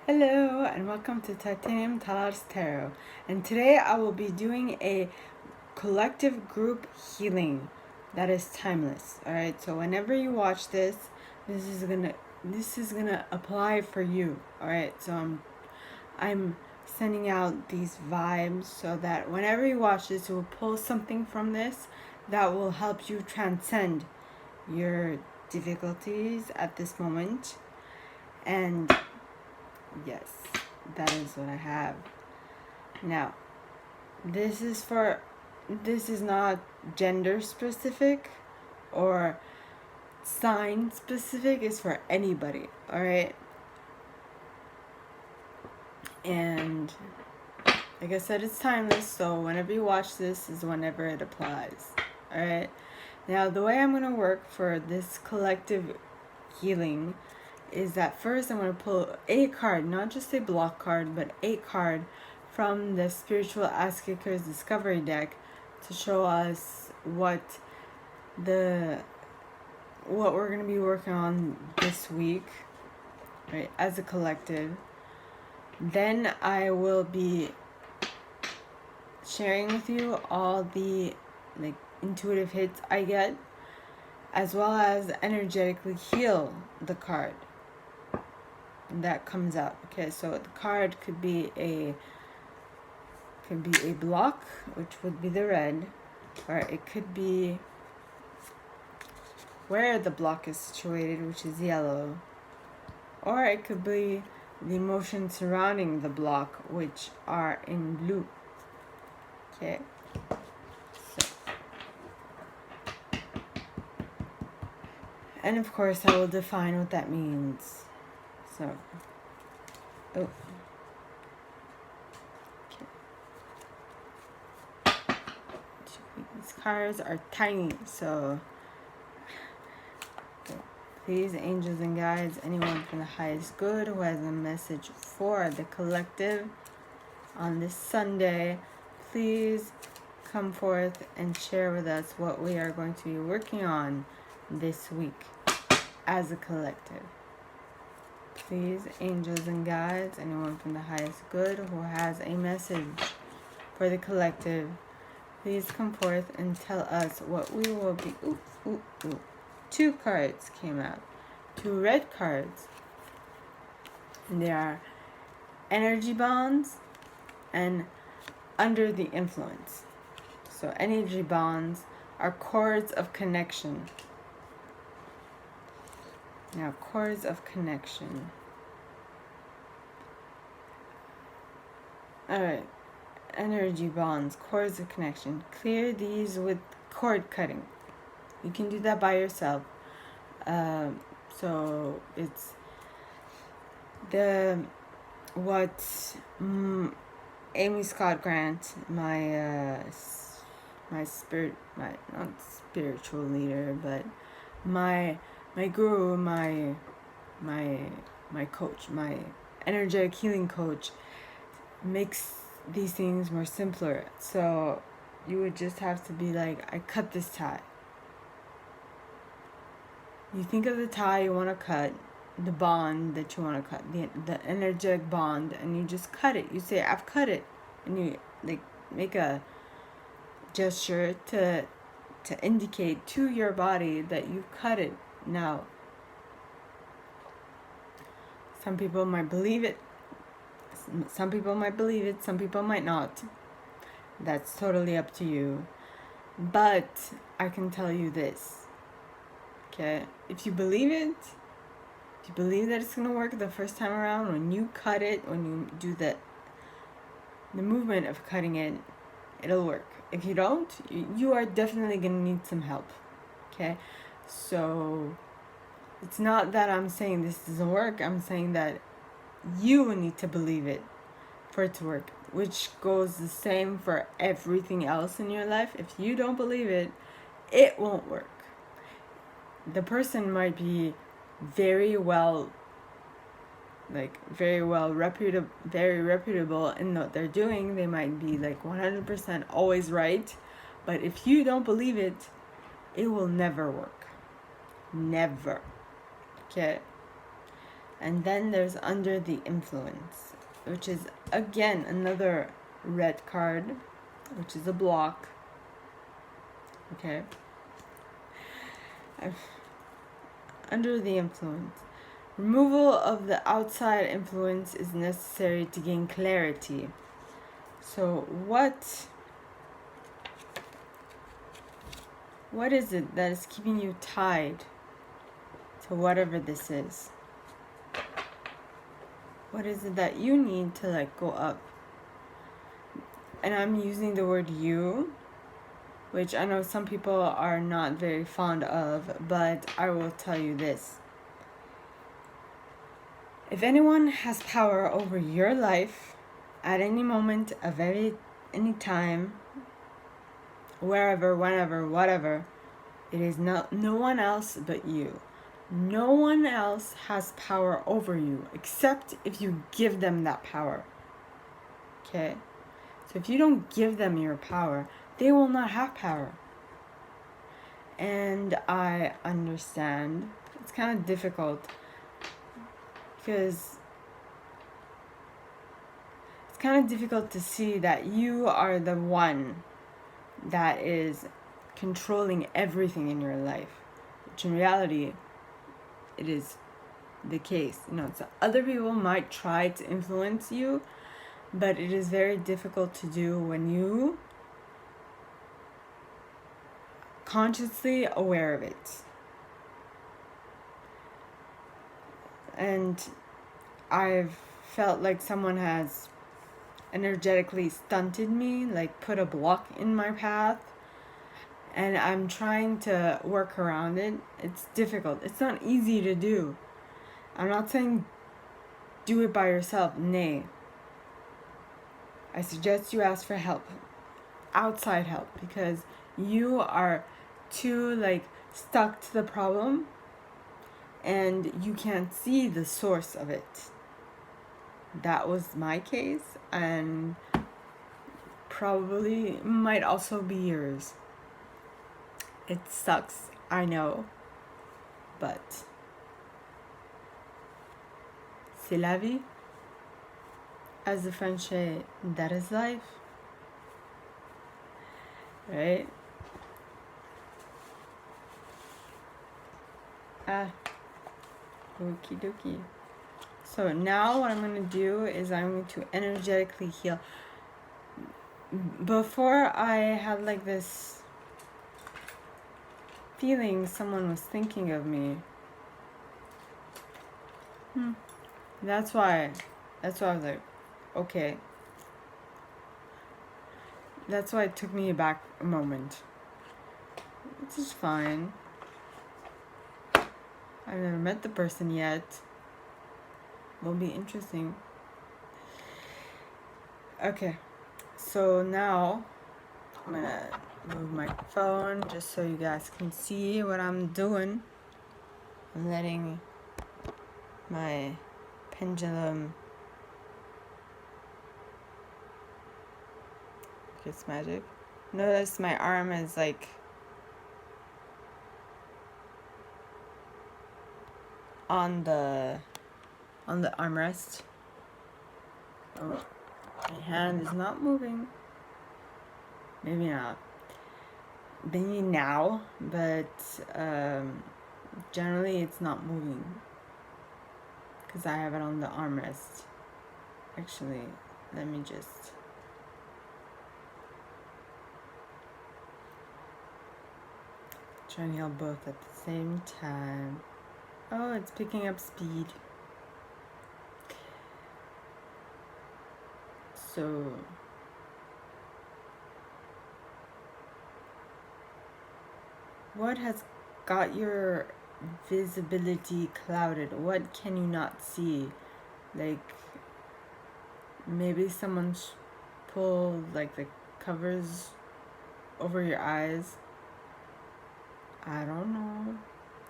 Hello and welcome to Titanium Talar's Tarot. And today I will be doing a collective group healing that is timeless. Alright, so whenever you watch this, this is gonna apply for you. Alright, so I'm sending out these vibes so that whenever you watch this, you will pull something from this that will help you transcend your difficulties at this moment. And yes, that is what I have. Now, this is not gender specific or sign specific. It's for anybody, alright? And like I said, it's timeless, so whenever you watch this is whenever it applies, alright? Now, the way I'm going to work for this collective healing is that first I'm going to pull a card, not just a block card, but a card from the Spiritual Ask Seekers Discovery deck to show us what we're going to be working on this week, right, as a collective. Then I will be sharing with you all the intuitive hits I get, as well as energetically heal the card that comes out. Okay, so the card could be a block, which would be the red, or it could be where the block is situated, which is yellow, or it could be the emotions surrounding the block, which are in blue. Okay, so, and of course I will define what that means. So, these cards are tiny, so please, angels and guides, anyone from the highest good who has a message for the collective on this Sunday, please come forth and share with us what we are going to be working on this week as a collective. Please, angels and guides, anyone from the highest good who has a message for the collective, please come forth and tell us what we will be. Two cards came out. Two red cards. And they are energy bonds and under the influence. So energy bonds are cords of connection. Now, cords of connection. Alright. Energy bonds, cords of connection. Clear these with cord cutting. You can do that by yourself. So it's Amy Scott Grant, my not spiritual leader, but my guru, my coach, my energetic healing coach, makes these things more simpler. So you would just have to be like, I cut this tie. You think of the tie you want to cut, the bond that you want to cut, the energetic bond, and you just cut it. You say, I've cut it. And you make a gesture to indicate to your body that you've cut it. Now, some people might believe it. Some people might believe it. Some people might not. That's totally up to you. But I can tell you this. Okay, if you believe it, if you believe that it's going to work the first time around, when you cut it, when you do the movement of cutting it, it'll work. If you don't, you are definitely going to need some help. Okay, so it's not that I'm saying this doesn't work. I'm saying that you need to believe it for it to work, which goes the same for everything else in your life. If you don't believe it, it won't work. The person might be very reputable in what they're doing. They might be 100% always right. But if you don't believe it, it will never work. Never. Okay? And then there's under the influence, which is again another red card, which is a block. Okay. Under the influence. Removal of the outside influence is necessary to gain clarity. So what is it that is keeping you tied to whatever this is? What is it that you need to let go of? And I'm using the word you, which I know some people are not very fond of, but I will tell you this. If anyone has power over your life at any moment of any time, wherever, whenever, whatever, it is no one else but you. No one else has power over you except if you give them that power. Okay? So if you don't give them your power, they will not have power. And I understand. It's kind of difficult because it's kind of difficult to see that you are the one that is controlling everything in your life, which in reality, it is the case. So other people might try to influence you, but it is very difficult to do when you consciously aware of it. And I've felt like someone has energetically stunted me, like put a block in my path, and I'm trying to work around it. It's difficult. It's not easy to do. I'm not saying do it by yourself. Nay. I suggest you ask for help. Outside help. Because you are too stuck to the problem and you can't see the source of it. That was my case and probably might also be yours. It sucks, I know, but c'est la vie. As the French say, that is life. Right? Okie dokie. So now what I'm going to do is I'm going to energetically heal. Before I had this feeling someone was thinking of me. That's why I was like, okay. That's why it took me back a moment. Which is fine. I've never met the person yet. Will be interesting. Okay. So now I'm gonna move my phone just so you guys can see what I'm doing. I'm letting my pendulum it's magic. Notice my arm is on the armrest. Oh, my hand is not moving. Maybe not. Maybe now, but generally it's not moving because I have it on the armrest. Actually, let me just try and heal both at the same time. Oh, it's picking up speed. So what has got your visibility clouded? What can you not see? Maybe someone's pulled the covers over your eyes. I don't know.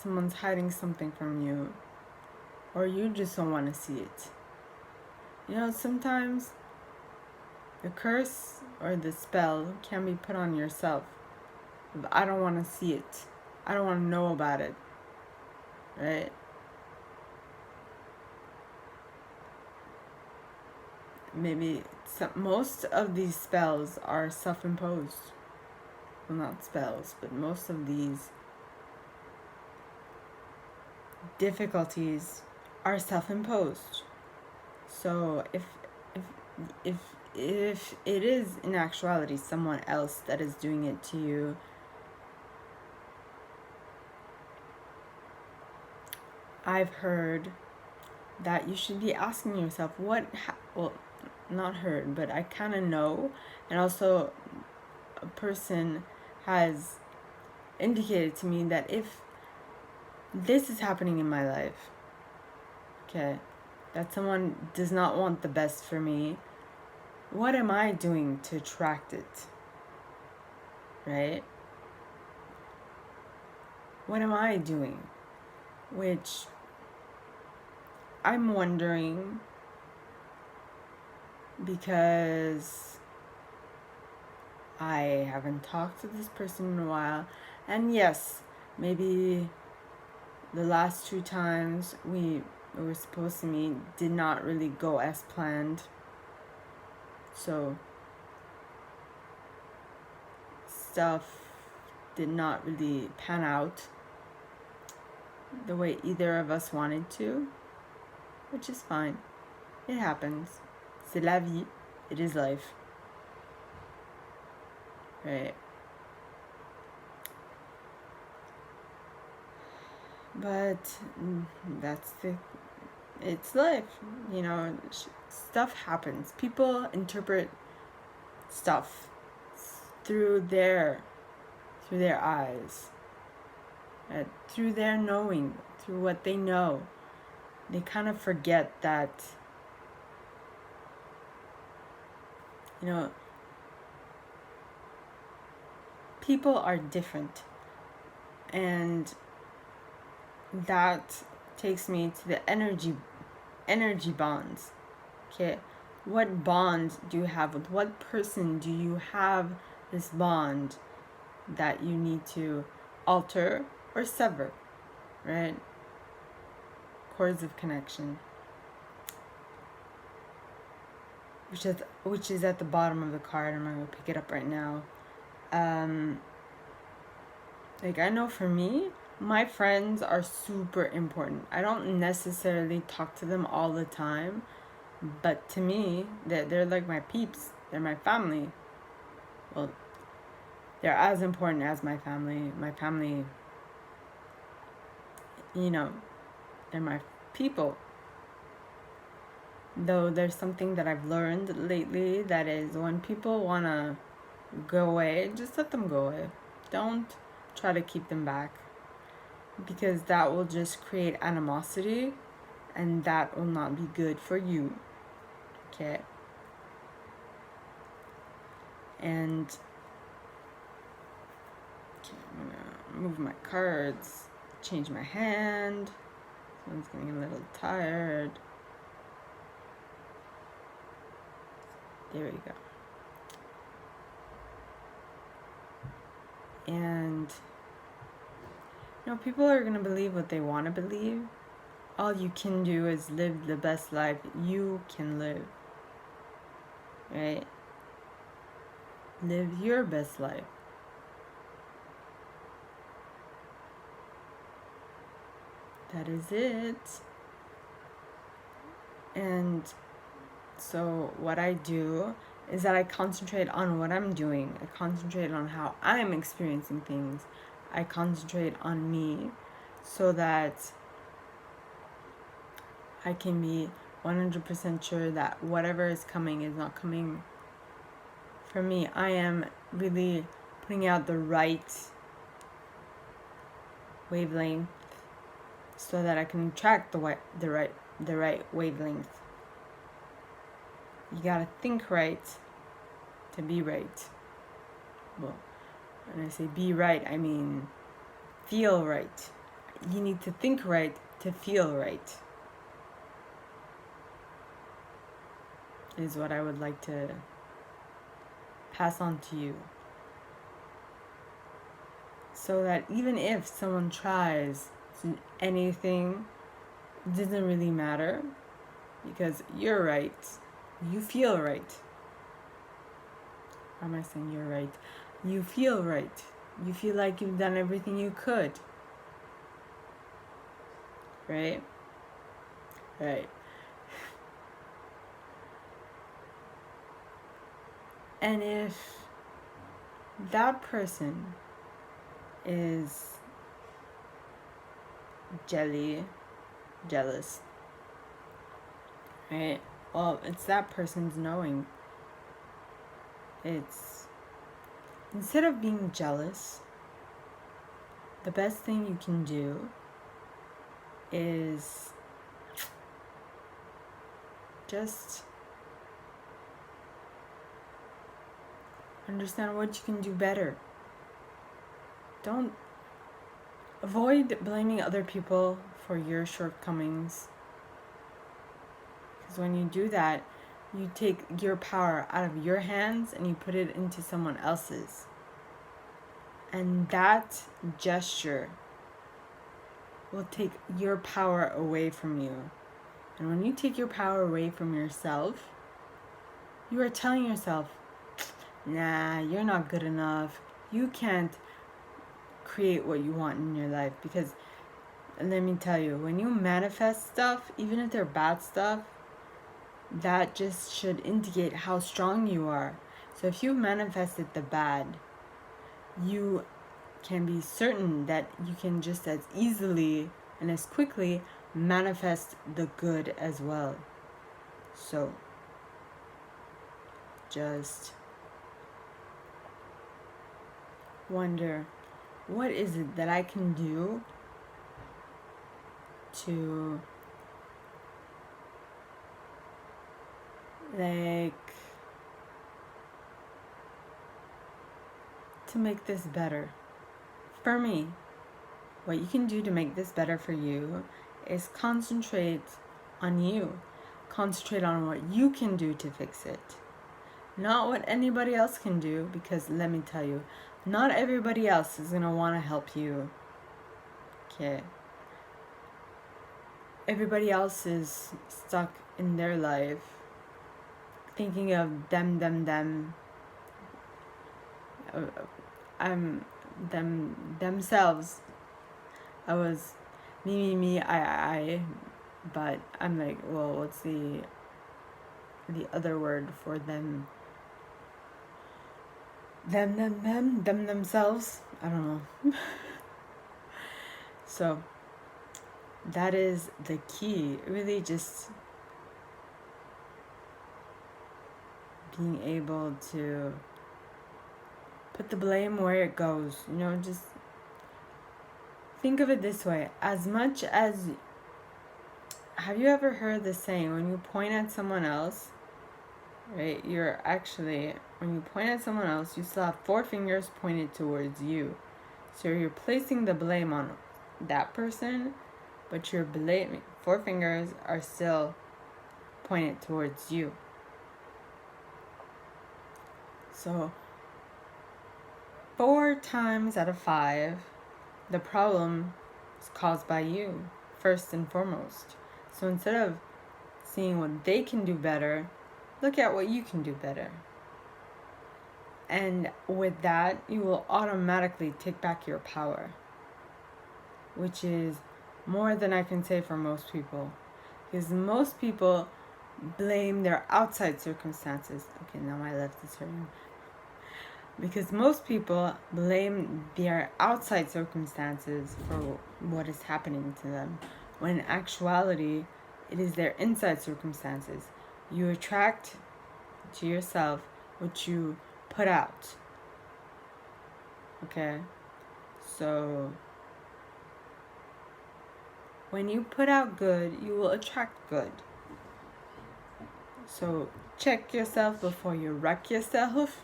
Someone's hiding something from you. Or you just don't want to see it. Sometimes the curse or the spell can be put on yourself. I don't want to see it. I don't want to know about it. Right? maybe most of these spells are self-imposed. Well, not spells, but most of these difficulties are self-imposed. So if if it is in actuality someone else that is doing it to you, I've heard that you should be asking yourself well, not heard, but I kind of know, and also a person has indicated to me that if this is happening in my life, okay, that someone does not want the best for me, what am I doing to attract it? Right? What am I doing? Which I'm wondering, because I haven't talked to this person in a while, and yes, maybe the last 2 times we were supposed to meet did not really go as planned. So stuff did not really pan out the way either of us wanted to, which is fine. It happens. C'est la vie. It is life. Right? But it's life. You know, stuff happens. People interpret stuff through their eyes, through their knowing, through what they know. They kind of forget that, you know, people are different. And that takes me to the energy bonds. Okay, what bond do you have with what person? Do you have this bond that you need to alter or sever, right? Cords of connection, which is at the bottom of the card. I'm gonna pick it up right now. Like, I know for me, my friends are super important. I don't necessarily talk to them all the time, but to me, they're like my peeps. They're my family. Well, they're as important as my family. My family, you know, they're my people. Though there's something that I've learned lately, that is, when people want to go away, just let them go away. Don't try to keep them back, because that will just create animosity, and that will not be good for you. Okay? And okay, I'm gonna move my cards, change my hand. Someone's getting a little tired. There we go. And, you know, people are going to believe what they want to believe. All you can do is live the best life you can live. Right? Live your best life. That is it. And so what I do is that I concentrate on what I'm doing. I concentrate on how I'm experiencing things. I concentrate on me, so that I can be 100% sure that whatever is coming is not coming for me. I am really putting out the right wavelength, so that I can attract the right wavelength. You gotta think right to be right. Well, when I say be right, I mean feel right. You need to think right to feel right, is what I would like to pass on to you. So that even if someone tries anything, it doesn't really matter, because you're right You feel right. Why am I saying you're right? You feel right. You feel like you've done everything you could. Right? Right. And if that person is jealous, right? Well, it's that person's knowing. It's instead of being jealous, the best thing you can do is just understand what you can do better. Don't avoid blaming other people for your shortcomings. Because when you do that, you take your power out of your hands and you put it into someone else's. And that gesture will take your power away from you. And when you take your power away from yourself, you are telling yourself, nah, you're not good enough. You can't create what you want in your life. Because let me tell you, when you manifest stuff, even if they're bad stuff, that just should indicate how strong you are. So if you manifested the bad, you can be certain that you can just as easily and as quickly manifest the good as well. So just wonder, what is it that I can do to to make this better for me? What you can do to make this better for you is concentrate on you. Concentrate on what you can do to fix it. Not what anybody else can do, because let me tell you, not everybody else is going to want to help you. Okay. Everybody else is stuck in their life thinking of them. Themselves. I was me, I, but I'm like, well, what's the other word for them? Them, themselves? I don't know. So, that is the key. Really just being able to put the blame where it goes. You know, just think of it this way. As much as... Have you ever heard the saying, when you point at someone else, right, you're actually... When you point at someone else, you still have 4 fingers pointed towards you. So you're placing the blame on that person, but your 4 fingers are still pointed towards you. So 4 times out of 5, the problem is caused by you, first and foremost. So instead of seeing what they can do better, look at what you can do better. And with that, you will automatically take back your power, which is more than I can say for most people. Because most people blame their outside circumstances. Okay, now my left is hurting. Because most people blame their outside circumstances for what is happening to them, when in actuality, it is their inside circumstances. You attract to yourself what you put out. Okay? So, when you put out good, you will attract good. So, check yourself before you wreck yourself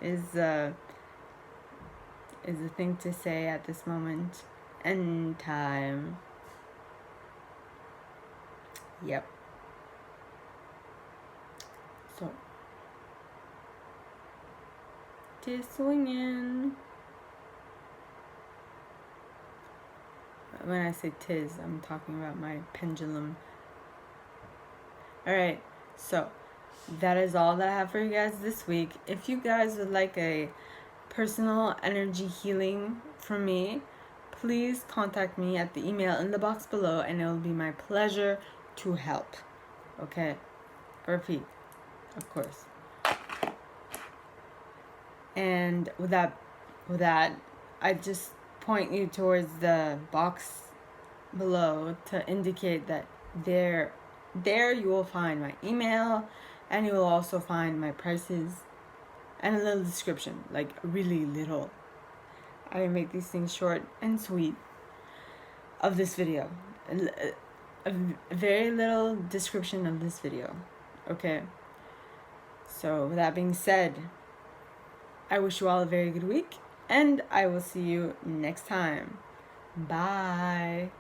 is a thing to say at this moment in time. Yep. So, tis swinging. When I say tis, I'm talking about my pendulum. Alright, so that is all that I have for you guys this week. If you guys would like a personal energy healing from me, please contact me at the email in the box below, and it will be my pleasure to help. Okay? I repeat, of course. And with that, I just point you towards the box below to indicate that there you will find my email, and you will also find my prices and a little description, like really little. I make these things short and sweet of this video. A very little description of this video. Okay? So with that being said, I wish you all a very good week, and I will see you next time. Bye.